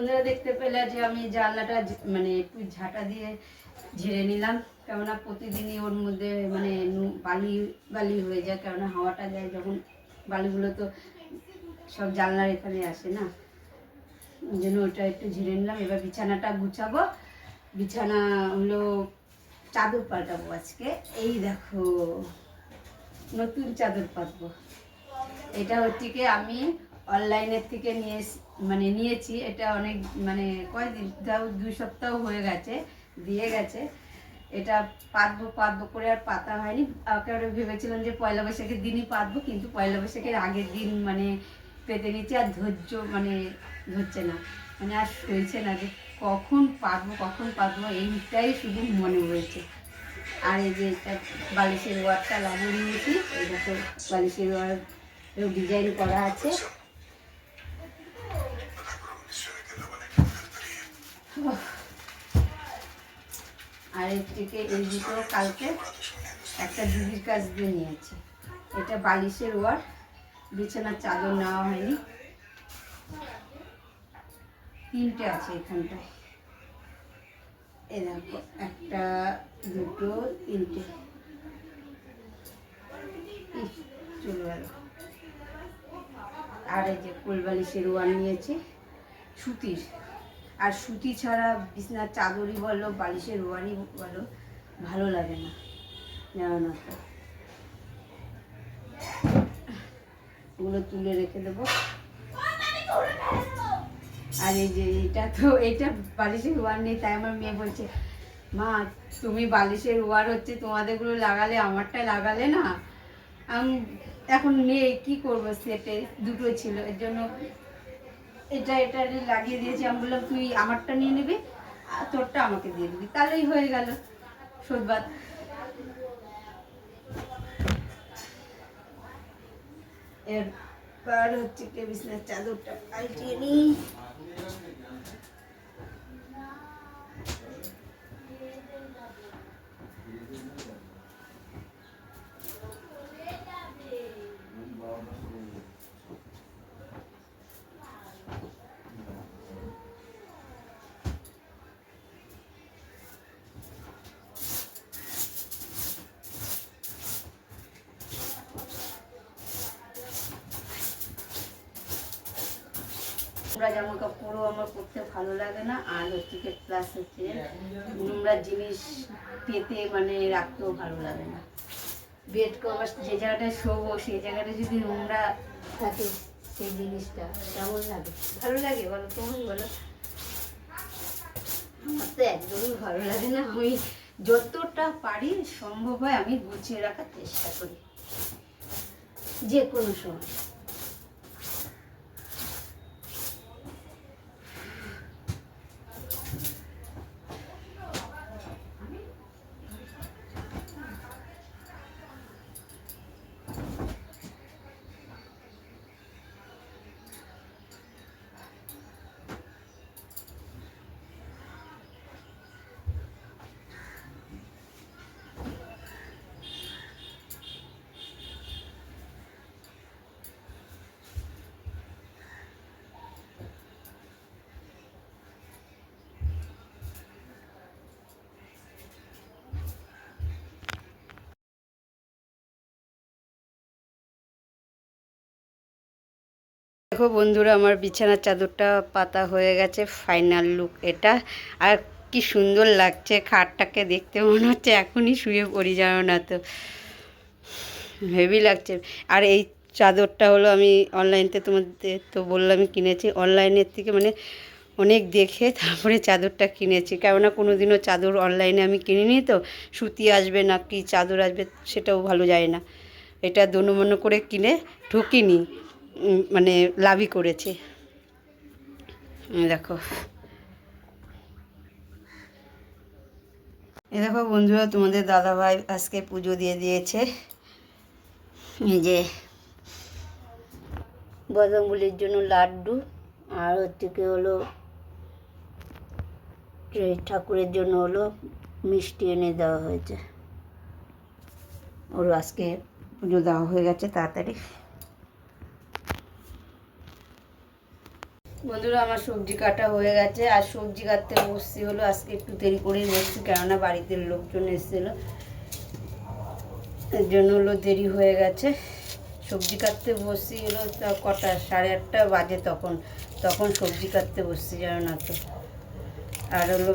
বন্ধুরা দেখতে পেলে যে আমি জানলাটা মানে একটু ঝাঁটা দিয়ে ঝেড়ে নিলাম, কেননা প্রতিদিনই ওর মধ্যে মানে বালি বালি হয়ে যায়, কেননা হাওয়াটা যায় যখন বালিগুলো তো সব জানলার এখানে আসে না, ওই জন্য ওটা একটু ঝেড়ে নিলাম। এবার বিছানাটা গুছাবো। বিছানা হলো চাদর পাল্টাবো আজকে। এই দেখো নতুন চাদর পাতবো। এটা হচ্ছে কি আমি অনলাইনের থেকে নিয়েছি। এটা অনেক মানে কয়দিন, তাও 2 সপ্তাহ হয়ে গেছে, দিয়ে গেছে। এটা পাতবো করে আর পাতা হয়নি। একেবারে ভেবেছিলাম যে পয়লা বৈশাখের দিনই পাতবো, কিন্তু পয়লা বৈশাখের আগের দিন মানে পেতে নিচ্ছি। আর ধৈর্য মানে ধরছে না, মানে আর সইছে না যে কখন পাতবো এইটাই শুধু মনে হয়েছে। আর এই যে এটা বালিশের ওয়ারটা লাগিয়ে নিয়েছি। এই দেখো বালিশের ওয়ার ডিজাইন করা আছে। আর এর থেকে এই দুটো কালকে একটা দিদির কাছ দিয়ে নিয়েছি। এটা বালিশের ওয়ার, বিছানার চাদর নেওয়া হয়নি। 3টে আছে এখানটায়। এ দেখো 1 2 3টে চলে গেল। আর এই যে কোল বালিশের ওয়ার নিয়েছি সুতির। আর সুতি ছাড়া বিছানার চাদরই বলো বালিশের ওয়ারই বলো ভালো লাগে না, জানো না তো। এগুলো তুলে রেখে দেবো। আর এই যে এটা বালিশের ওয়ার নেই, তাই আমার মেয়ে বলছে, মা তুমি বালিশের ওয়ার হচ্ছে তোমাদেরগুলো লাগালে, আমারটা লাগালে না। আমি এখন নেই, কি করবো, সেটে দুটো ছিল, এর জন্য এটা লাগিয়ে দিয়েছি। আমি বললাম তুই আমারটা নিয়ে নিবি আর তোরটা আমাকে দিয়ে দিবি, তাহলেই হয়ে গেল শোধবাদ। এরপর হচ্ছে কি বিছানার চাদরটা পাল্টিয়ে নিই। নোংরা জামা কাপড়ও আমার পরতে ভালো লাগে না। আর হচ্ছে কি প্লাস হচ্ছে নোংরা জিনিস পেতে মানে রাখতেও ভালো লাগে না। বেড কভার যে জায়গাটায় শোবো সেই জায়গাটা যদি নোংরা থাকে, সেই জিনিসটা কেমন লাগে? ভালো লাগে বলো, তোমার বলো? আমার তো একদমই ভালো লাগে না। আমি যতটা পারি সম্ভব হয় আমি গুছিয়ে রাখার চেষ্টা করি যে কোনো সময়। দেখো বন্ধুরা, আমার বিছানার চাদরটা পাতা হয়ে গেছে, ফাইনাল লুক এটা। আর কি সুন্দর লাগছে, খাটটাকে দেখতে মনে হচ্ছে এখনই শুয়ে পড়ি, জানো না তো, হেভি লাগছে। আর এই চাদরটা হলো আমি অনলাইনতে তোমাদের তো বললামই কিনেছি। অনলাইনের থেকে মানে অনেক দেখে তারপরে চাদরটা কিনেছি, কেননা কোনো দিনও চাদর অনলাইনে আমি কিনিনি তো, সুতি আসবে না কি চাদর আসবে সেটাও ভালো যায় না। এটা দোনো করে কিনে ঠকিনি, মানে লাভই করেছে। দেখো এ দেখো বন্ধুরা, তোমাদের দাদাভাই আজকে পুজো দিয়ে দিয়েছে। এই যে বজরংবলির জন্য লাড্ডু, আর হচ্ছে কি হলো ঠাকুরের জন্য হলো মিষ্টি এনে দেওয়া হয়েছে। ওর আজকে পুজো দেওয়া হয়ে গেছে তাড়াতাড়ি। বন্ধুরা আমার সবজি কাটা হয়ে গেছে, আর সবজি কাটতে বসছি হলো আজকে একটু দেরি করেই বসছি, কেননা বাড়িতে লোকজন এসেছিলো, এর জন্য হলো দেরি হয়ে গেছে। সবজি কাটতে বসছি হলো তা কটা 8:30 বাজে, তখন সবজি কাটতে বসছি জানো না তো। আর হলো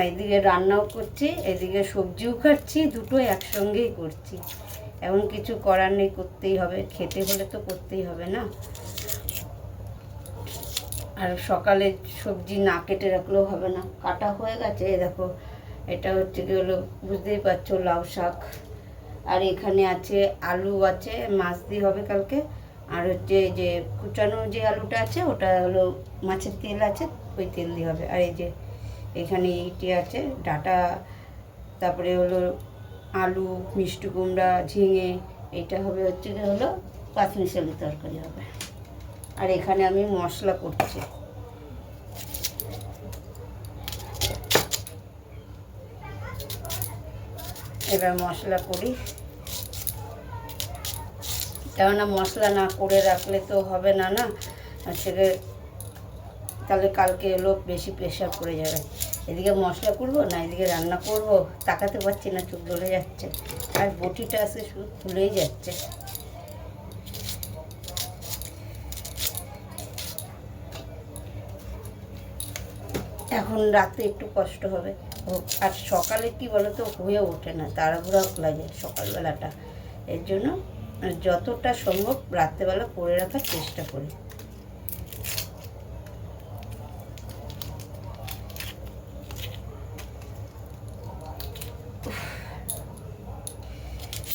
এইদিকে রান্নাও করছি, এদিকে সবজিও কাটছি, দুটো একসঙ্গেই করছি। এমন কিছু করার নেই, করতেই হবে, খেতে হলে তো করতেই হবে না। আর সকালে সবজি না কেটে রাখলেও হবে না, কাটা হয়ে গেছে। এই দেখো এটা হচ্ছে কি হলো, বুঝতেই পারছো, লাউ শাক। আর এখানে আছে আলু আছে, মাছ দিয়ে হবে কালকে। আর হচ্ছে যে কুচানো যে আলুটা আছে ওটা হলো মাছের তেল আছে, ওই তেল দিয়ে হবে। আর এই যে এখানে এইটি আছে ডাটা, তারপরে হলো আলু, মিষ্টি কুমড়া, ঝিঙে, এইটা হবে হচ্ছে যে হলো পাঁচমিশালি তরকারি হবে। আর এখানে আমি মশলা করছি। এবার মশলা করি, কেননা মশলা না করে রাখলে তো হবে না না, আর সেটা তাহলে কালকে হলো বেশি প্রেশার পড়ে যাবে। এদিকে মশলা করবো না এদিকে রান্না করব, তাকাতে পারছি না, চোখ জ্বলে যাচ্ছে। আর বটিটা আসে শুধু ফুলেই যাচ্ছে। এখন রাতে একটু কষ্ট হবে, আর সকালে কি বলো তো হয়ে ওঠে না, তাড়াহুড়া লাগে সকালবেলাটা। এর জন্য যতটা সম্ভব রাত্রেবেলা করে রাখার চেষ্টা করি।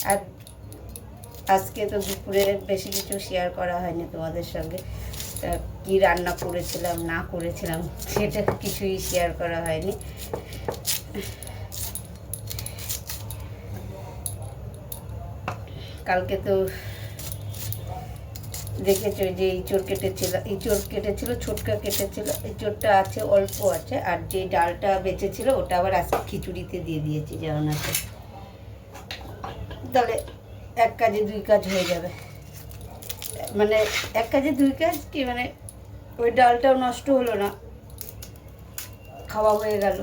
আর আজকে তো দুপুরে বেশি কিছু শেয়ার করা হয়নি তোমাদের সঙ্গে, কি রান্না করেছিলাম না করেছিলাম সেটা কিছুই শেয়ার করা হয়নি। কালকে তো দেখেছো যে ইঁচড় কেটেছিল, ছোটকা কেটেছিল, ইঁচড়টা আছে অল্প আছে, আর যে ডালটা বেঁচেছিল ওটা আবার আজকে খিচুড়িতে দিয়ে দিয়েছি জানো না তো। তাহলে এক কাজে দুই কাজ হয়ে যাবে, মানে এক কাজে দুই কাজ কি, মানে ওই ডালটাও নষ্ট হলো না, খাওয়া হয়ে গেল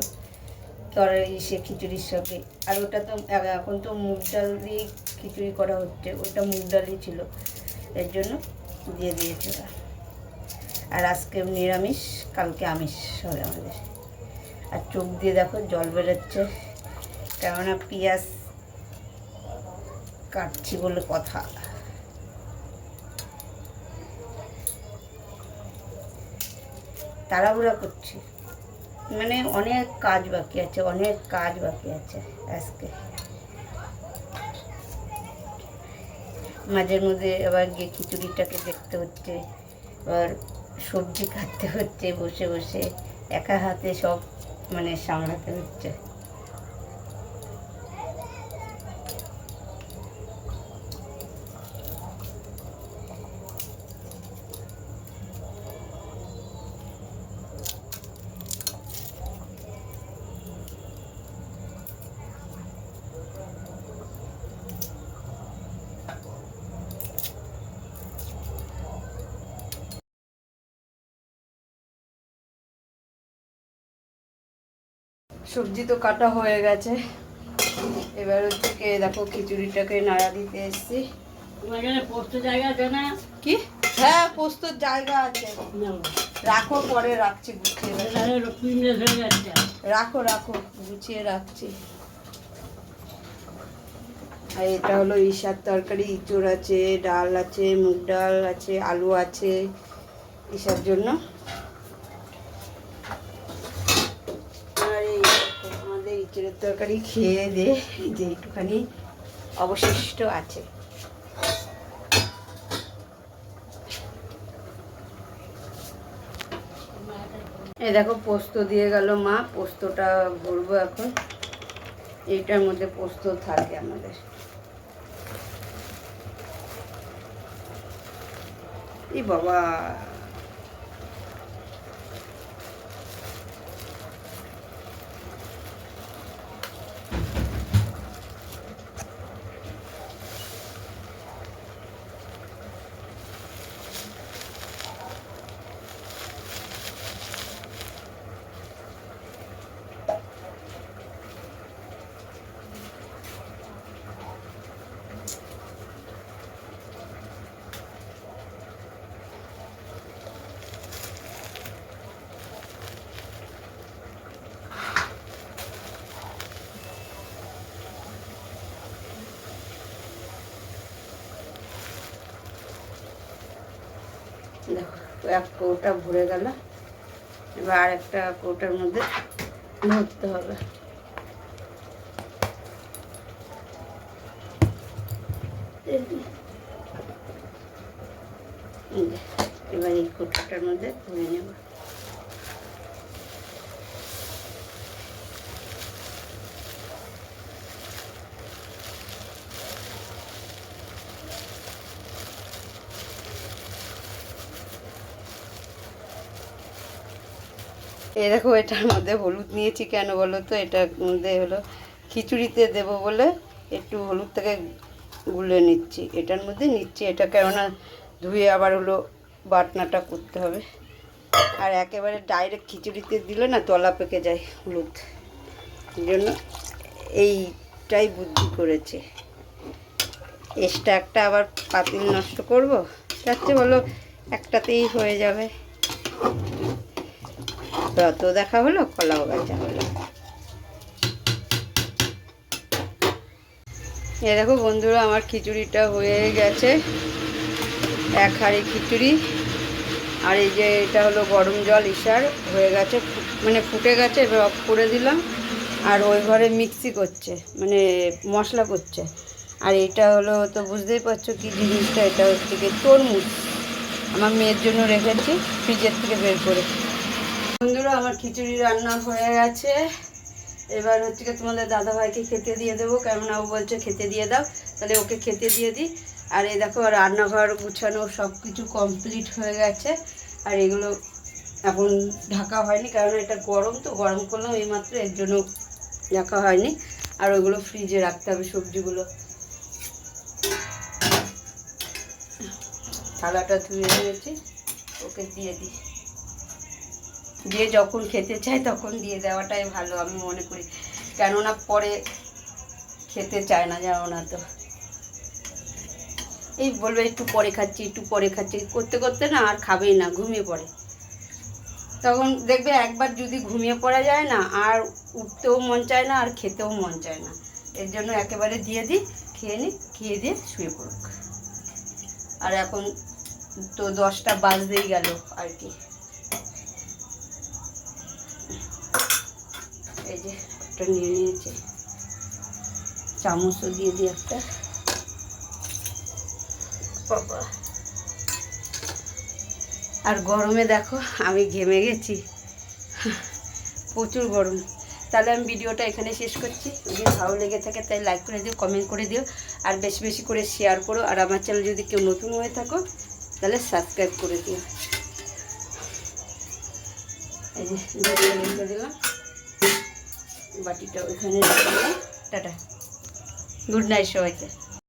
সে খিচুড়ির সঙ্গে। আর ওটা তো এখন তো মুগ ডাল দিয়ে খিচুড়ি করা হচ্ছে, ওটা মুগ ডালই ছিল, এর জন্য দিয়ে দিয়েছে ওরা। আর আজকে নিরামিষ, কালকে আমিষ হবে আমাদের। আর চোখ দিয়ে দেখো জল বেরোচ্ছে, কেননা পেঁয়াজ কাটছি বলে কথা। তাড়াহুড়া করছি, মানে অনেক কাজ বাকি আছে আজকে। মাঝের মধ্যে আবার গিয়ে খিচুড়িটাকে দেখতে হচ্ছে, আবার সবজি কাটতে হচ্ছে, বসে বসে একা হাতে সব মানে সামলাতে হচ্ছে। সবজি তো কাটা হয়ে গেছে, এবার হচ্ছে দেখো খিচুড়িটাকে নাড়া দিতে এসছি। পোস্ত জায়গা আছে না? কি? হ্যাঁ পোস্তর জায়গা আছে, রাখো পরে রাখছি গুছিয়ে, রাখো গুছিয়ে রাখছি। আর এটা হলো ইসার তরকারি, ইঁচড় আছে, ডাল আছে, মুগ ডাল আছে, আলু আছে ইসার জন্য। আর এই আমাদের ইঁচড়ের তরকারি খেয়ে দিয়ে যে একটুখানি অবশিষ্ট আছে। এই দেখো পোস্ত দিয়ে গেল মা, পোস্তটা ভরবো এখন, এইটার মধ্যে পোস্ত থাকে আমাদের। এই বাবা দেখো এক কৌটা ভরে গেল, এবার আর একটা কৌটার মধ্যে ভরতে হবে। এবার এই কৌটাটার মধ্যে ভরে নেব। এই দেখো এটার মধ্যে হলুদ নিয়েছি কেন বলো তো, এটার মধ্যে হলো খিচুড়িতে দেবো বলে একটু হলুদ থেকে গুলে নিচ্ছি, এটার মধ্যে নিচ্ছি। এটা কেননা ধুয়ে আবার হলো বাটনাটা করতে হবে, আর একেবারে ডাইরেক্ট খিচুড়িতে দিলে না তলা পেকে যায় হলুদ, এই জন্য এইটাই বুদ্ধি করেছে। এক্সট্রা একটা আবার পাতিল নষ্ট করব, তার চেয়ে বলো একটাতেই হয়ে যাবে। রত দেখা হলো, কলাও বেচা হলো। এ দেখো বন্ধুরা, আমার খিচুড়িটা হয়ে গেছে, এক হাঁড়ি খিচুড়ি। আর এই যে এটা হলো গরম জল ইসার হয়ে গেছে, মানে ফুটে গেছে, এবার অফ করে দিলাম। আর ওই ঘরে মিক্সি করছে, মানে মশলা করছে। আর এটা হলো তো বুঝতেই পারছো কি জিনিসটা, এটা হচ্ছে কি তরমুজ, আমার মেয়ের জন্য রেখেছি ফ্রিজের থেকে বের করে। বন্ধুরা আমার খিচুড়ি রান্না হয়ে গেছে, এবার হচ্ছে কি তোমাদের দাদাভাইকে খেতে দিয়ে দেবো, কেননা ও বলছে খেতে দিয়ে দাও, তাহলে ওকে খেতে দিয়ে দিই। আর এই দেখো রান্নাঘর গুছানো সব কিছু কমপ্লিট হয়ে গেছে। আর এগুলো এখন ঢাকা হয়নি, কারণ এটা গরম তো, গরম করলাম এইমাত্র, এর জন্য ঢাকা হয়নি। আর ওইগুলো ফ্রিজে রাখতে হবে সবজিগুলো। থালাটা ধুয়ে নিয়েছি, ওকে দিয়ে দিই। যে যখন খেতে চায় তখন দিয়ে দেওয়াটাই ভালো আমি মনে করি, কেননা পরে খেতে চায় না, জানো না তো, এই বলবে একটু পরে খাচ্ছি একটু পরে খাচ্ছি করতে করতে না আর খাবেই না, ঘুমিয়ে পড়ে। তখন দেখবে একবার যদি ঘুমিয়ে পড়া যায় না, আর উঠতেও মন চায় না আর খেতেও মন চায় না। এর জন্য একেবারে দিয়ে দিই, খেয়ে নিই, খেয়ে দিয়ে শুয়ে পড়ুক। আর এখন তো 10টা বাজতেই গেল আর কি। এই যে একটা নিয়ে নিয়েছে, চামচও দিয়ে দিই একটা। বাবা, আর গরমে দেখো আমি ঘেমে গেছি, প্রচুর গরম। তাহলে আমি ভিডিওটা এখানে শেষ করছি। যদি ভালো লেগে থাকে তাই লাইক করে দিও, কমেন্ট করে দিও, আর বেশি বেশি করে শেয়ার করো। আর আমার চ্যানেল যদি কেউ নতুন হয়ে থাকো তাহলে সাবস্ক্রাইব করে দিও। এই যে রেখে দিলাম, বাটিটা ওইখানে রেখে দিলাম। টাটা, গুড নাইট সবাইকে।